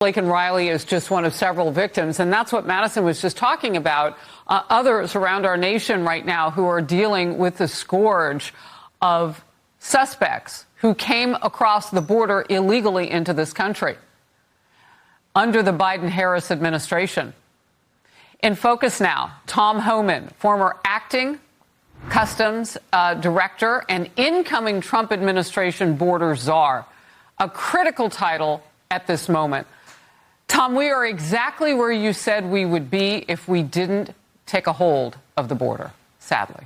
Laken Riley is just one of several victims, and that's what Madison was just talking about. Others around our nation right now who are dealing with the scourge of suspects who came across the border illegally into this country under the Biden-Harris administration. In focus now, Tom Homan, former acting Customs Director and incoming Trump administration Border Czar, a critical title at this moment. Tom, we are exactly where you said we would be if we didn't take a hold of the border, sadly.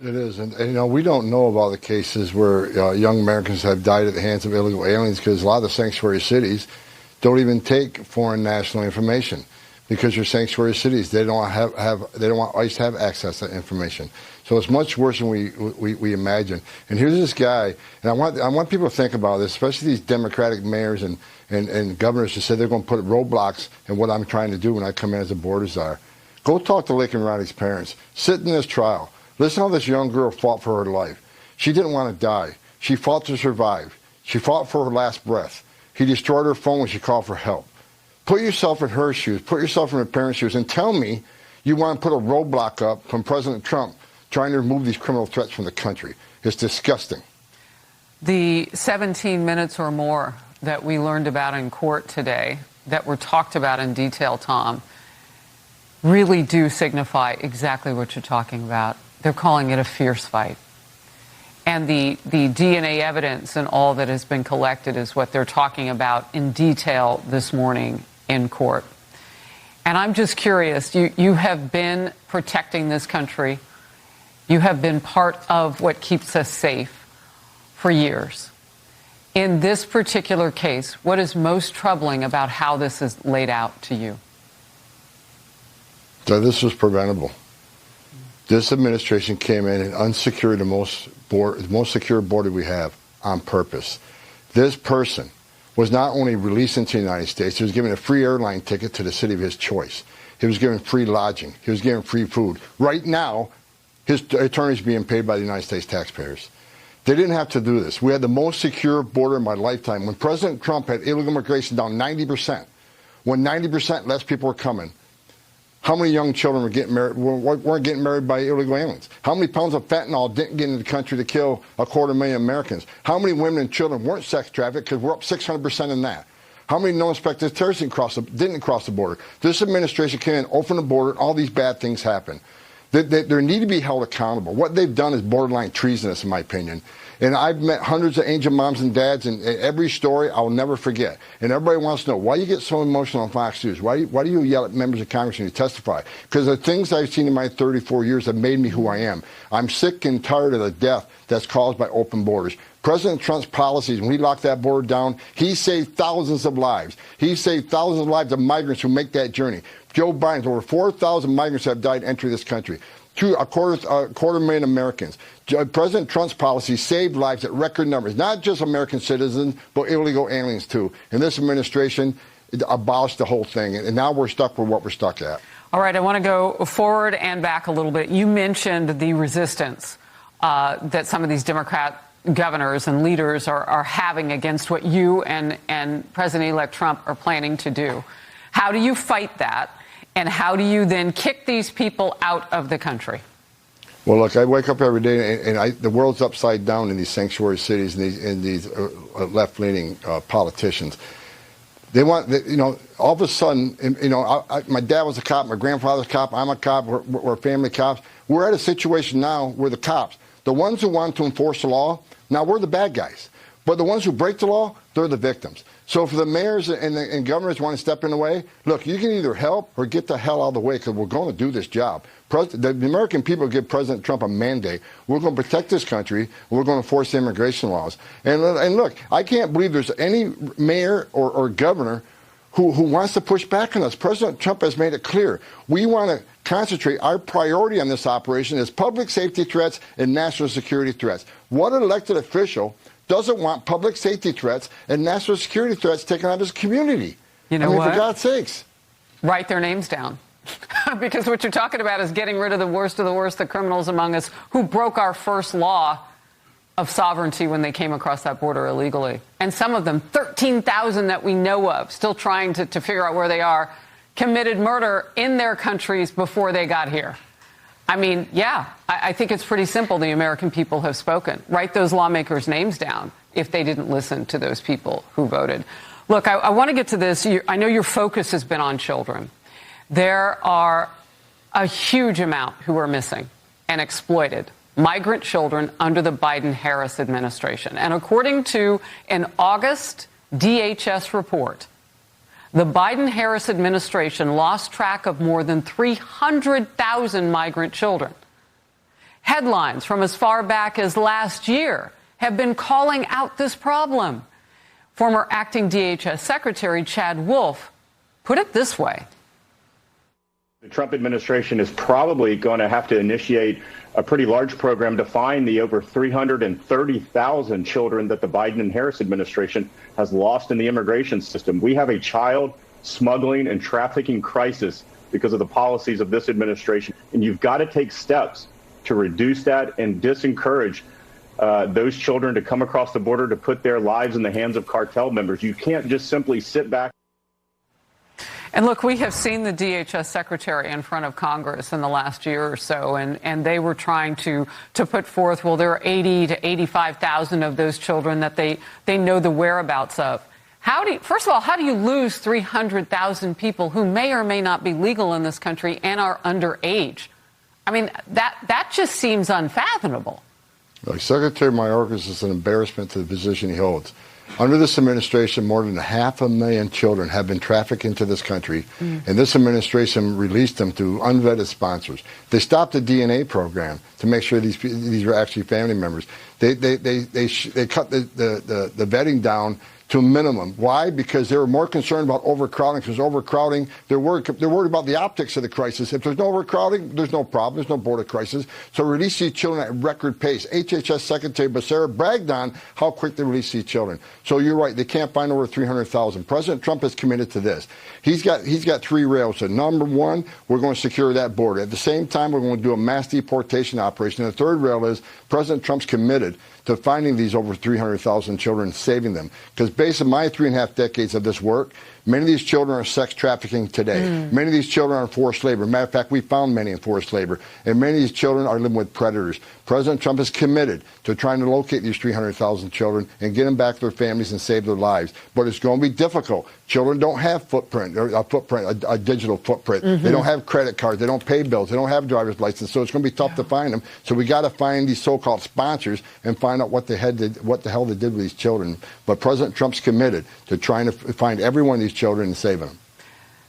It is. And you know, we don't know about the cases where young Americans have died at the hands of illegal aliens because a lot of the sanctuary cities don't even take foreign national information because they're sanctuary cities. They don't want ICE to have access to that information. So it's much worse than we imagine. And here's this guy, and I want people to think about this, especially these Democratic mayors and governors who said they're going to put roadblocks in what I'm trying to do when I come in as a border czar. Go talk to Laken Riley's parents. Sit in this trial. Listen how this young girl fought for her life. She didn't want to die. She fought to survive. She fought for her last breath. He destroyed her phone when she called for help. Put yourself in her shoes. Put yourself in her parents' shoes and tell me you want to put a roadblock up from President Trump trying to remove these criminal threats from the country. It's disgusting. The 17 minutes or more that we learned about in court today, that were talked about in detail, Tom, really do signify exactly what you're talking about. They're calling it a fierce fight. And the DNA evidence and all that has been collected is what they're talking about in detail this morning in court. And I'm just curious, you have been protecting this country. You have been part of what keeps us safe for years. In this particular case, what is most troubling about how this is laid out to you? So this was preventable. This administration came in and unsecured the most secure border we have on purpose. This person was not only released into the United States, he was given a free airline ticket to the city of his choice. He was given free lodging. He was given free food. Right now, his attorney's being paid by the United States taxpayers. They didn't have to do this. We had the most secure border in my lifetime. When President Trump had illegal immigration down 90%, when 90% less people were coming, how many young children weren't getting married by illegal aliens? How many pounds of fentanyl didn't get into the country to kill 250,000 Americans? How many women and children weren't sex trafficked because we're up 600% in that? How many non-suspected terrorists didn't cross the border? This administration came in, opened the border, and all these bad things happen. They need to be held accountable. What they've done is borderline treasonous, in my opinion. And I've met hundreds of angel moms and dads, and every story I'll never forget. And everybody wants to know, why you get so emotional on Fox News? Why do you yell at members of Congress when you testify? Because the things I've seen in my 34 years have made me who I am. I'm sick and tired of the death that's caused by open borders. President Trump's policies, when he locked that border down, he saved thousands of lives. He saved thousands of lives of migrants who make that journey. Joe Biden's over 4,000 migrants have died entering this country. A quarter million Americans. President Trump's policy saved lives at record numbers, not just American citizens, but illegal aliens too. And this administration abolished the whole thing. And now we're stuck with what we're stuck at. All right, I want to go forward and back a little bit. You mentioned the resistance that some of these Democrat governors and leaders are having against what you and President-elect Trump are planning to do. How do you fight that? And how do you then kick these people out of the country? Well, look, I wake up every day and the world's upside down in these sanctuary cities and these left-leaning politicians. They want, all of a sudden, my dad was a cop, my grandfather's a cop, I'm a cop, we're family cops. We're at a situation now where the cops, the ones who want to enforce the law, now we're the bad guys. But the ones who break the law, they're the victims. So if the mayors and governors want to step in the way, look, you can either help or get the hell out of the way because we're going to do this job. The American people give President Trump a mandate. We're going to protect this country. We're going to enforce the immigration laws. And look, I can't believe there's any mayor or governor who wants to push back on us. President Trump has made it clear. We want to concentrate. Our priority on this operation is public safety threats and national security threats. What elected official doesn't want public safety threats and national security threats taken out of his community? You know what? For God's sakes. Write their names down. Because what you're talking about is getting rid of the worst, the criminals among us who broke our first law of sovereignty when they came across that border illegally. And some of them, 13,000 that we know of, still trying to figure out where they are, committed murder in their countries before they got here. I mean, yeah, I think it's pretty simple. The American people have spoken. Write those lawmakers' names down if they didn't listen to those people who voted. Look, I want to get to this. I know your focus has been on children. There are a huge amount who are missing and exploited. Migrant children under the Biden-Harris administration. And according to an August DHS report, the Biden-Harris administration lost track of more than 300,000 migrant children. Headlines from as far back as last year have been calling out this problem. Former acting DHS Secretary Chad Wolf put it this way. The Trump administration is probably going to have to initiate a pretty large program to find the over 330,000 children that the Biden and Harris administration has lost in the immigration system. We have a child smuggling and trafficking crisis because of the policies of this administration. And you've got to take steps to reduce that and disencourage those children to come across the border to put their lives in the hands of cartel members. You can't just simply sit back. And look, we have seen the DHS secretary in front of Congress in the last year or so, and they were trying to put forth, well, there are 80 to 85,000 of those children that they know the whereabouts of. First of all, how do you lose 300,000 people who may or may not be legal in this country and are underage? I mean, that just seems unfathomable. Like Secretary Mayorkas is an embarrassment to the position he holds. Under this administration, more than 500,000 children have been trafficked into this country, and this administration released them to unvetted sponsors. They stopped the DNA program to make sure these are actually family members. They cut the vetting down to a minimum. Why? Because they were more concerned about overcrowding. Because overcrowding, they're worried about the optics of the crisis. If there's no overcrowding, there's no problem. There's no border crisis. So release these children at record pace. HHS Secretary Becerra bragged on how quick they release these children. So you're right. They can't find over 300,000. President Trump is committed to this. He's got three rails. So number one, we're going to secure that border. At the same time, we're going to do a mass deportation operation. And the third rail is President Trump's committed to finding these over 300,000 children and saving them. Because based on my 3.5 decades of this work, many of these children are sex trafficking today. Many of these children are in forced labor. Matter of fact, we found many in forced labor. And many of these children are living with predators. President Trump is committed to trying to locate these 300,000 children and get them back to their families and save their lives. But it's going to be difficult. Children don't have a digital footprint. They don't have credit cards. They don't pay bills. They don't have a driver's license. So it's going to be tough to find them. So we got to find these so-called sponsors and find out what the hell they did with these children. But President Trump's committed to trying to find every one of these children and saving them.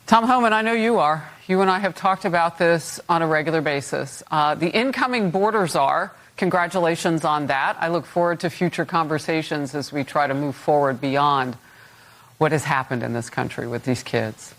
Tom Homan, I know you are. You and I have talked about this on a regular basis. The incoming Border Czar, congratulations on that. I look forward to future conversations as we try to move forward beyond what has happened in this country with these kids.